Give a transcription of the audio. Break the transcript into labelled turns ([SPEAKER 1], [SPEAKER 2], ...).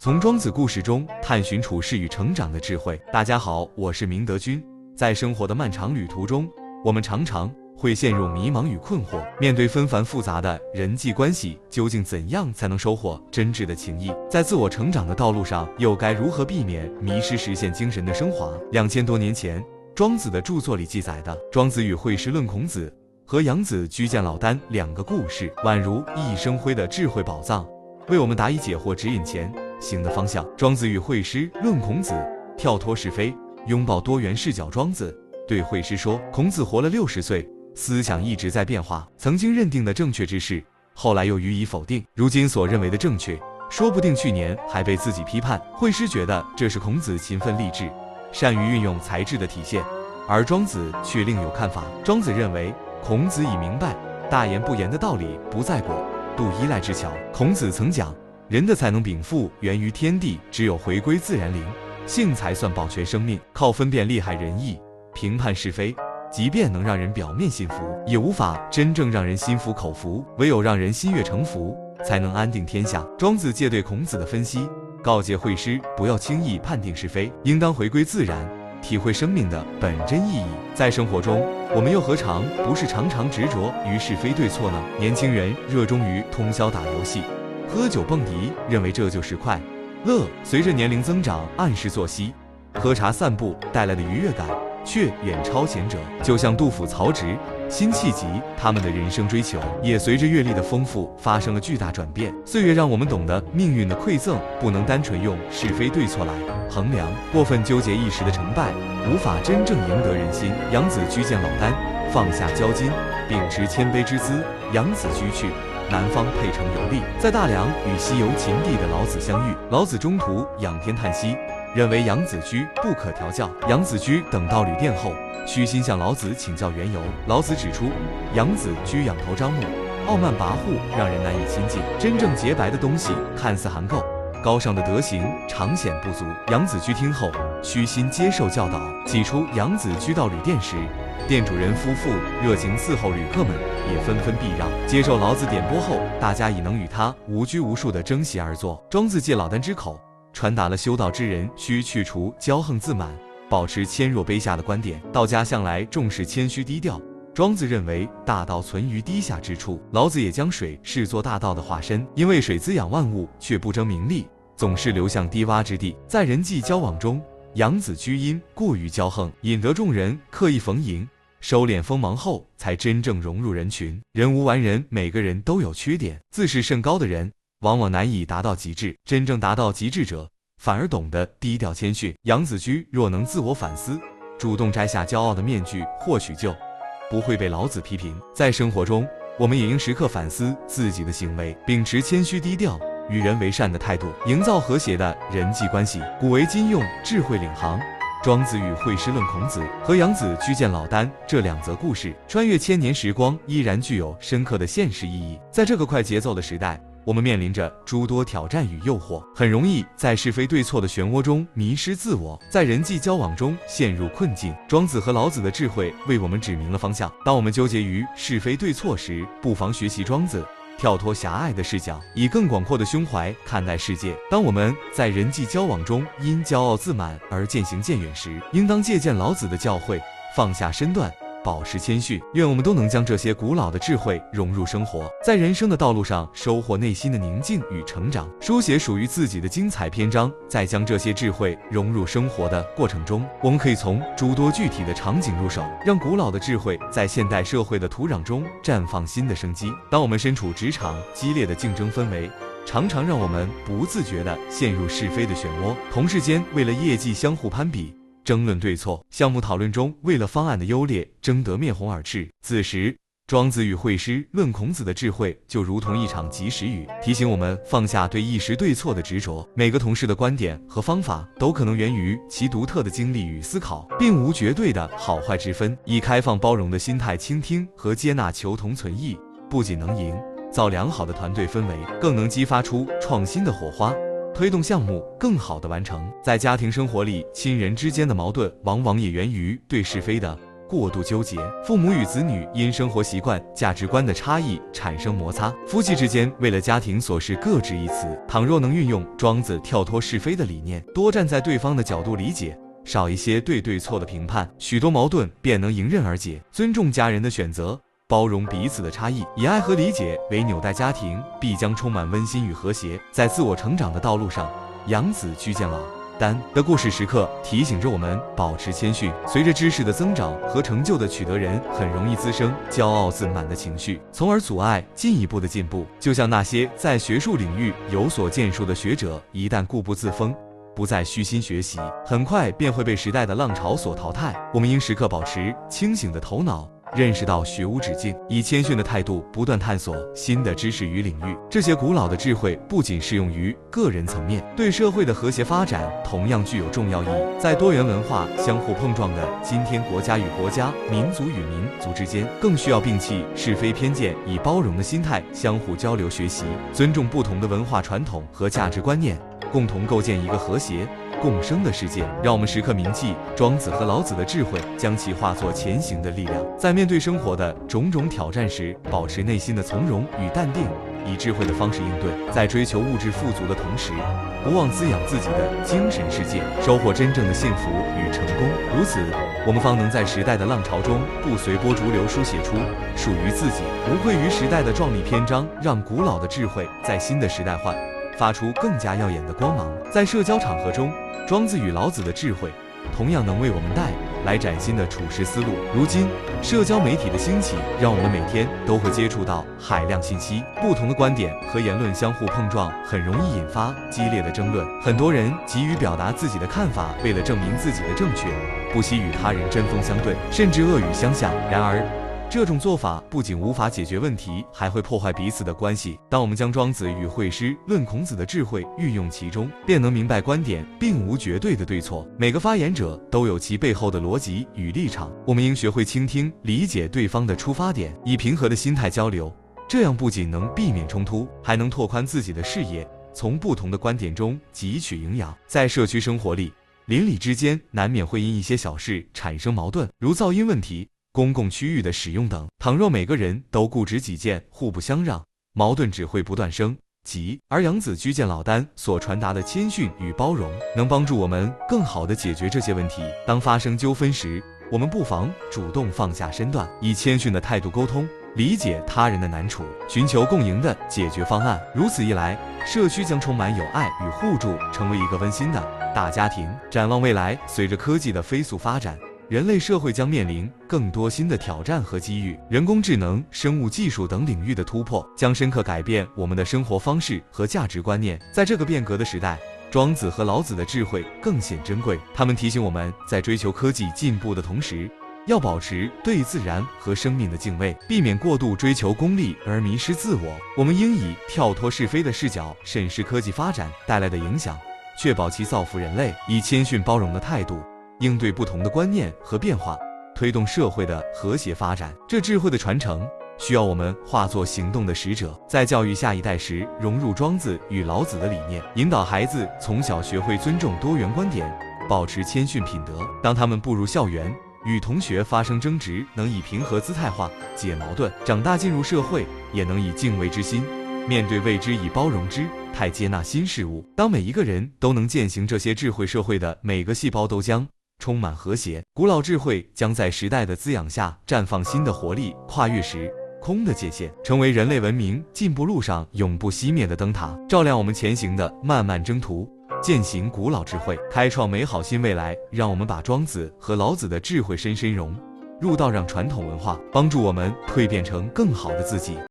[SPEAKER 1] 从庄子故事中探寻处世与成长的智慧。大家好，我是明德君。在生活的漫长旅途中，我们常常会陷入迷茫与困惑，面对纷繁复杂的人际关系，究竟怎样才能收获真挚的情谊？在自我成长的道路上，又该如何避免迷失，实现精神的升华？2000多年前，庄子的著作里记载的庄子与惠施论孔子和杨子居见老聃2个故事，宛如熠熠生辉的智慧宝藏，为我们答疑解惑，指引前行的方向。庄子与惠施论孔子，跳脱是非，拥抱多元视角。庄子对惠施说，孔子活了60岁，思想一直在变化，曾经认定的正确之事，后来又予以否定，如今所认为的正确，说不定去年还被自己批判。惠施觉得这是孔子勤奋励志，善于运用才智的体现，而庄子却另有看法。庄子认为，孔子已明白大言不言的道理不在过度依赖之巧。孔子曾讲，人的才能禀赋源于天地，只有回归自然灵性，才算保全生命。靠分辨利害仁义，评判是非，即便能让人表面信服，也无法真正让人心服口服，唯有让人心悦诚服，才能安定天下。庄子借对孔子的分析，告诫惠施不要轻易判定是非，应当回归自然，体会生命的本真意义。在生活中，我们又何尝不是常常执着于是非对错呢？年轻人热衷于通宵打游戏、喝酒蹦迪，认为这就是快乐。随着年龄增长，按时作息、喝茶散步带来的愉悦感却远超前者。就像杜甫、曹植、辛弃疾，他们的人生追求也随着阅历的丰富发生了巨大转变。岁月让我们懂得命运的馈赠不能单纯用是非对错来衡量，过分纠结一时的成败，无法真正赢得人心。杨子居见老聃，放下骄矜，秉持谦卑之姿。杨子居去，南方沛城游历，在大梁与西游秦地的老子相遇。老子中途仰天叹息，认为杨子居不可调教。杨子居等到旅店后，虚心向老子请教缘由。老子指出，杨子居仰头张目，傲慢跋扈，让人难以亲近。真正洁白的东西看似含垢，高尚的德行常显不足。杨子居听后，虚心接受教导。起初杨子居到旅店时，店主人夫妇热情伺候，旅客们也纷纷避让。接受老子点拨后，大家已能与他无拘无束地争席而坐。庄子借老聃之口，传达了修道之人需去除骄横自满，保持谦弱卑下的观点。道家向来重视谦虚低调，庄子认为大道存于低下之处。老子也将水视作大道的化身，因为水滋养万物，却不争名利，总是流向低洼之地。在人际交往中，杨子居因过于骄横，引得众人刻意逢迎，收敛锋芒后，才真正融入人群。人无完人，每个人都有缺点，自视甚高的人往往难以达到极致，真正达到极致者反而懂得低调谦逊。杨子居若能自我反思，主动摘下骄傲的面具，或许就不会被老子批评。在生活中，我们也应时刻反思自己的行为，秉持谦虚低调、与人为善的态度，营造和谐的人际关系。古为今用智慧领航。庄子与惠施论孔子和杨子居见老聃这2则故事，穿越千年时光，依然具有深刻的现实意义。在这个快节奏的时代，我们面临着诸多挑战与诱惑，很容易在是非对错的漩涡中迷失自我，在人际交往中陷入困境。庄子和老子的智慧为我们指明了方向。当我们纠结于是非对错时，不妨学习庄子，跳脱狭隘的视角，以更广阔的胸怀看待世界。当我们在人际交往中因骄傲自满而渐行渐远时，应当借鉴老子的教诲，放下身段，保持谦逊。愿我们都能将这些古老的智慧融入生活，在人生的道路上收获内心的宁静与成长，书写属于自己的精彩篇章。在将这些智慧融入生活的过程中，我们可以从诸多具体的场景入手，让古老的智慧在现代社会的土壤中绽放新的生机。当我们身处职场激烈的竞争氛围，常常让我们不自觉地陷入是非的漩涡，同事间为了业绩相互攀比，争论对错，项目讨论中为了方案的优劣争得面红耳赤。此时，庄子与惠施论孔子的智慧就如同一场及时雨，提醒我们放下对一时对错的执着。每个同事的观点和方法都可能源于其独特的经历与思考，并无绝对的好坏之分。以开放包容的心态倾听和接纳求同存异，不仅能营造良好的团队氛围，更能激发出创新的火花，推动项目更好的完成。在家庭生活里，亲人之间的矛盾往往也源于对是非的过度纠结，父母与子女因生活习惯、价值观的差异产生摩擦，夫妻之间为了家庭琐事各执一词。倘若能运用庄子跳脱是非的理念，多站在对方的角度理解，少一些对错的评判，许多矛盾便能迎刃而解。尊重家人的选择，包容彼此的差异，以爱和理解为纽带家庭，必将充满温馨与和谐。在自我成长的道路上，养子居见老丹的故事时刻提醒着我们保持谦逊。随着知识的增长和成就的取得，人很容易滋生骄傲自满的情绪，从而阻碍进一步的进步。就像那些在学术领域有所建树的学者，一旦固步自封，不再虚心学习，很快便会被时代的浪潮所淘汰。我们应时刻保持清醒的头脑，认识到学无止境，以谦逊的态度不断探索新的知识与领域。这些古老的智慧不仅适用于个人层面，对社会的和谐发展同样具有重要意义。在多元文化相互碰撞的今天，国家与国家、民族与民族之间，更需要摒弃是非偏见，以包容的心态相互交流学习，尊重不同的文化传统和价值观念，共同构建一个和谐共生的世界。让我们时刻铭记庄子和老子的智慧，将其化作前行的力量。在面对生活的种种挑战时，保持内心的从容与淡定，以智慧的方式应对。在追求物质富足的同时，不忘滋养自己的精神世界，收获真正的幸福与成功。如此，我们方能在时代的浪潮中不随波逐流，书写出属于自己无愧于时代的壮丽篇章，让古老的智慧在新的时代发出更加耀眼的光芒。在社交场合中，庄子与老子的智慧同样能为我们带来崭新的处事思路。如今，社交媒体的兴起，让我们每天都会接触到海量信息，不同的观点和言论相互碰撞，很容易引发激烈的争论。很多人急于表达自己的看法，为了证明自己的正确，不惜与他人针锋相对，甚至恶语相向。然而，这种做法不仅无法解决问题，还会破坏彼此的关系。当我们将庄子与惠施论孔子的智慧运用其中，便能明白观点并无绝对的对错，每个发言者都有其背后的逻辑与立场。我们应学会倾听，理解对方的出发点，以平和的心态交流，这样不仅能避免冲突，还能拓宽自己的视野，从不同的观点中汲取营养。在社区生活里，邻里之间难免会因一些小事产生矛盾，如噪音问题、公共区域的使用等。倘若每个人都固执己见，互不相让，矛盾只会不断升级。而养子居见老丹所传达的谦逊与包容，能帮助我们更好地解决这些问题。当发生纠纷时，我们不妨主动放下身段，以谦逊的态度沟通，理解他人的难处，寻求共赢的解决方案。如此一来，社区将充满友爱与互助，成为一个温馨的大家庭。展望未来，随着科技的飞速发展，人类社会将面临更多新的挑战和机遇。人工智能、生物技术等领域的突破，将深刻改变我们的生活方式和价值观念。在这个变革的时代，庄子和老子的智慧更显珍贵。他们提醒我们，在追求科技进步的同时，要保持对自然和生命的敬畏，避免过度追求功利而迷失自我。我们应以跳脱是非的视角，审视科技发展带来的影响，确保其造福人类，以谦逊包容的态度应对不同的观念和变化，推动社会的和谐发展。这智慧的传承需要我们化作行动的使者，在教育下一代时融入庄子与老子的理念，引导孩子从小学会尊重多元观点，保持谦逊品德。当他们步入校园，与同学发生争执，能以平和姿态化解矛盾；长大进入社会，也能以敬畏之心面对未知，以包容之态接纳新事物。当每一个人都能践行这些智慧，社会的每个细胞都将充满和谐，古老智慧将在时代的滋养下绽放新的活力，跨越时空的界限，成为人类文明进步路上永不熄灭的灯塔，照亮我们前行的漫漫征途，践行古老智慧，开创美好新未来。让我们把庄子和老子的智慧深深融入到，让传统文化帮助我们蜕变成更好的自己。